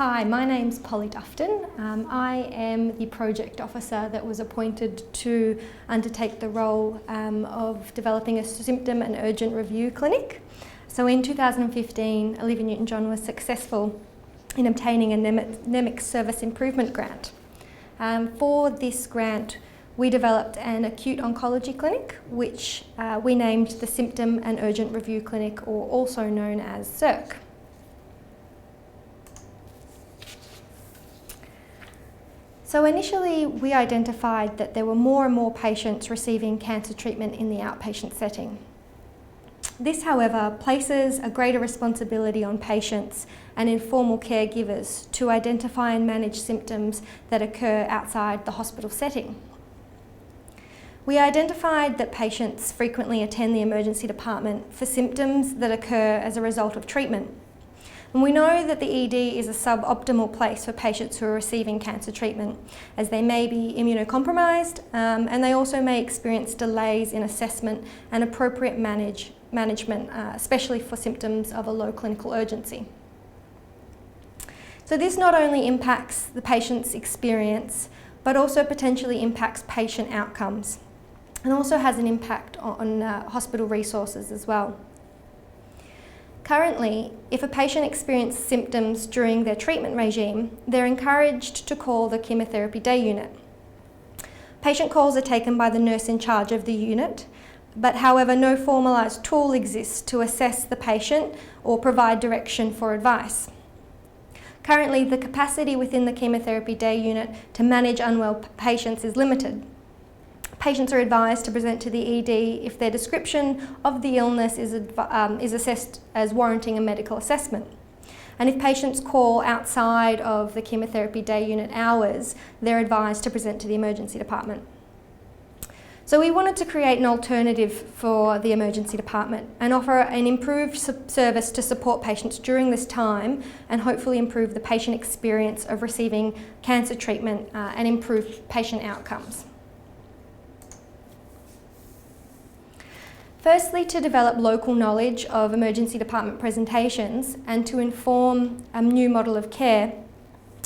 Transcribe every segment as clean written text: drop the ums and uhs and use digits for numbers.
Hi, my name's Polly Dufton. I am the project officer that was appointed to undertake the role of developing a symptom and urgent review clinic. So in 2015, Olivia Newton-John was successful in obtaining a NEMIC Service Improvement Grant. For this grant, we developed an acute oncology clinic, which we named the Symptom and Urgent Review Clinic, or also known as SIRC. So initially, we identified that there were more and more patients receiving cancer treatment in the outpatient setting. This, however, places a greater responsibility on patients and informal caregivers to identify and manage symptoms that occur outside the hospital setting. We identified that patients frequently attend the emergency department for symptoms that occur as a result of treatment. And we know that the ED is a suboptimal place for patients who are receiving cancer treatment, as they may be immunocompromised and they also may experience delays in assessment and appropriate management, especially for symptoms of a low clinical urgency. So this not only impacts the patient's experience, but also potentially impacts patient outcomes, and also has an impact on hospital resources as well. Currently, if a patient experiences symptoms during their treatment regime, they're encouraged to call the chemotherapy day unit. Patient calls are taken by the nurse in charge of the unit, but however, no formalised tool exists to assess the patient or provide direction for advice. Currently, the capacity within the chemotherapy day unit to manage unwell patients is limited. Patients are advised to present to the ED if their description of the illness is assessed as warranting a medical assessment. And if patients call outside of the chemotherapy day unit hours, they're advised to present to the emergency department. So we wanted to create an alternative for the emergency department and offer an improved service to support patients during this time and hopefully improve the patient experience of receiving cancer treatment and improve patient outcomes. Firstly, to develop local knowledge of emergency department presentations and to inform a new model of care,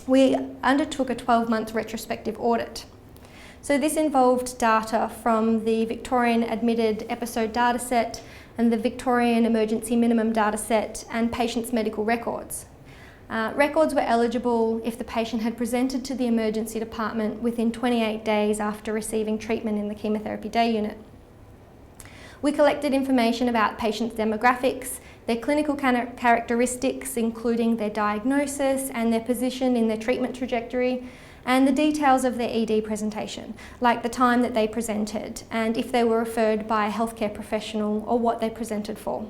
we undertook a 12-month retrospective audit. So this involved data from the Victorian Admitted Episode Dataset and the Victorian Emergency Minimum Dataset and patients' medical records. Records were eligible if the patient had presented to the emergency department within 28 days after receiving treatment in the chemotherapy day unit. We collected information about patients' demographics, their clinical characteristics, including their diagnosis and their position in their treatment trajectory, and the details of their ED presentation, like the time that they presented and if they were referred by a healthcare professional or what they presented for.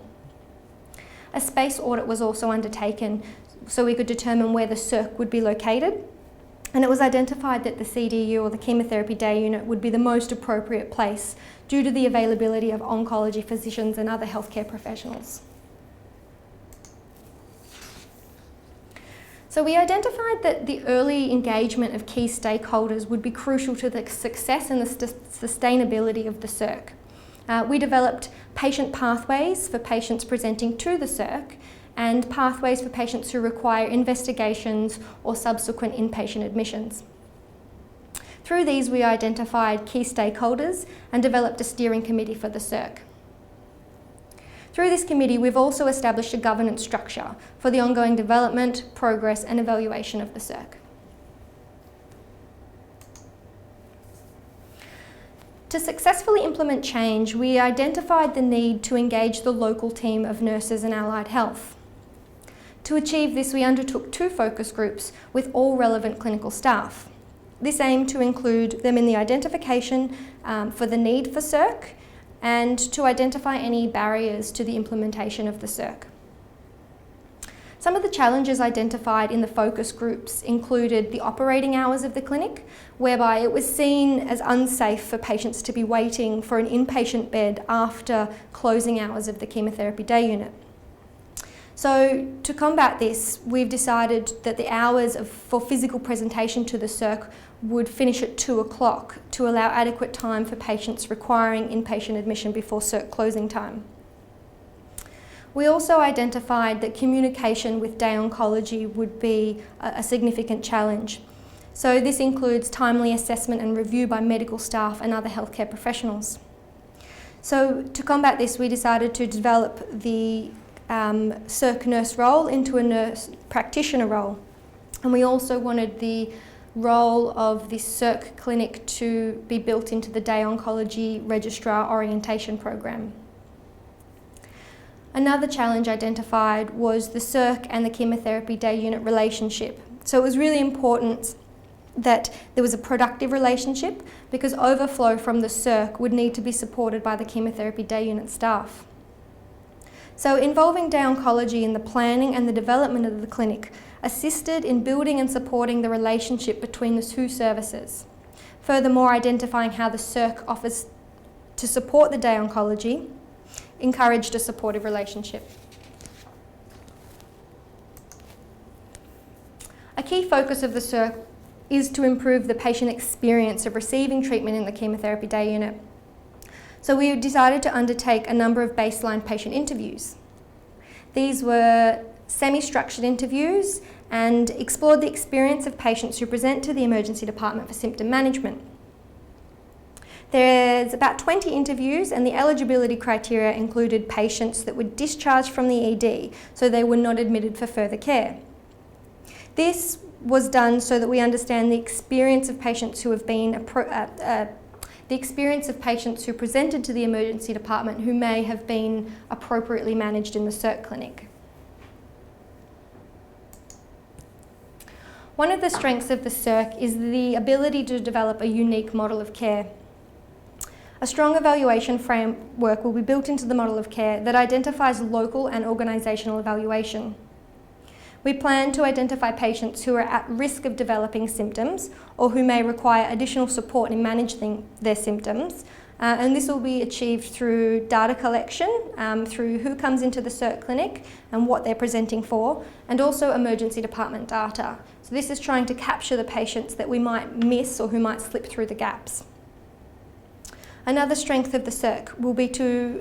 A space audit was also undertaken so we could determine where the SIRC would be located, and it was identified that the CDU, or the chemotherapy day unit, would be the most appropriate place due to the availability of oncology physicians and other healthcare professionals. So we identified that the early engagement of key stakeholders would be crucial to the success and the sustainability of the SIRC. We developed patient pathways for patients presenting to the SIRC and pathways for patients who require investigations or subsequent inpatient admissions. Through these, we identified key stakeholders and developed a steering committee for the SIRC. Through this committee, we've also established a governance structure for the ongoing development, progress and evaluation of the SIRC. To successfully implement change, we identified the need to engage the local team of nurses and allied health. To achieve this, we undertook 2 focus groups with all relevant clinical staff. This aimed to include them in the identification for the need for SIRC and to identify any barriers to the implementation of the SIRC. Some of the challenges identified in the focus groups included the operating hours of the clinic, whereby it was seen as unsafe for patients to be waiting for an inpatient bed after closing hours of the chemotherapy day unit. So to combat this, we've decided that the hours for physical presentation to the SIRC would finish at 2 o'clock to allow adequate time for patients requiring inpatient admission before SIRC closing time. We also identified that communication with day oncology would be a significant challenge. So this includes timely assessment and review by medical staff and other healthcare professionals. So to combat this, we decided to develop the CERC nurse role into a nurse practitioner role. And we also wanted the role of the CERC clinic to be built into the Day Oncology Registrar Orientation Program. Another challenge identified was the CERC and the chemotherapy day unit relationship. So it was really important that there was a productive relationship, because overflow from the CERC would need to be supported by the chemotherapy day unit staff. So involving day oncology in the planning and the development of the clinic assisted in building and supporting the relationship between the two services. Furthermore, identifying how the CERC offers to support the day oncology encouraged a supportive relationship. A key focus of the CERC is to improve the patient experience of receiving treatment in the chemotherapy day unit. So we decided to undertake a number of baseline patient interviews. These were semi-structured interviews and explored the experience of patients who present to the emergency department for symptom management. There's about 20 interviews, and the eligibility criteria included patients that were discharged from the ED, so they were not admitted for further care. This was done so that we understand the experience of patients who have been the experience of patients who presented to the emergency department who may have been appropriately managed in the CERC clinic. One of the strengths of the CERC is the ability to develop a unique model of care. A strong evaluation framework will be built into the model of care that identifies local and organisational evaluation. We plan to identify patients who are at risk of developing symptoms or who may require additional support in managing their symptoms, and this will be achieved through data collection, through who comes into the CERC clinic and what they're presenting for, and also emergency department data. So this is trying to capture the patients that we might miss or who might slip through the gaps. Another strength of the CERC will be the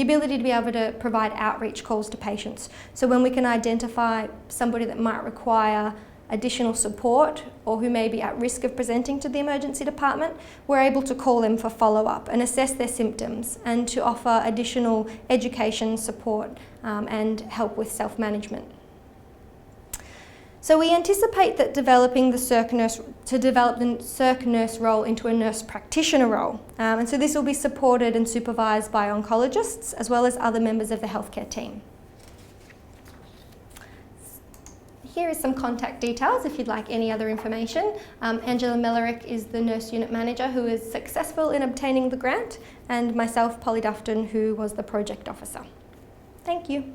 ability to be able to provide outreach calls to patients. So when we can identify somebody that might require additional support or who may be at risk of presenting to the emergency department, we're able to call them for follow-up and assess their symptoms and to offer additional education, support and help with self-management. So we anticipate that developing the CERC nurse role into a nurse practitioner role. And so this will be supported and supervised by oncologists as well as other members of the healthcare team. Here is some contact details if you'd like any other information. Angela Mellerick is the nurse unit manager who is successful in obtaining the grant, and myself, Polly Dufton, who was the project officer. Thank you.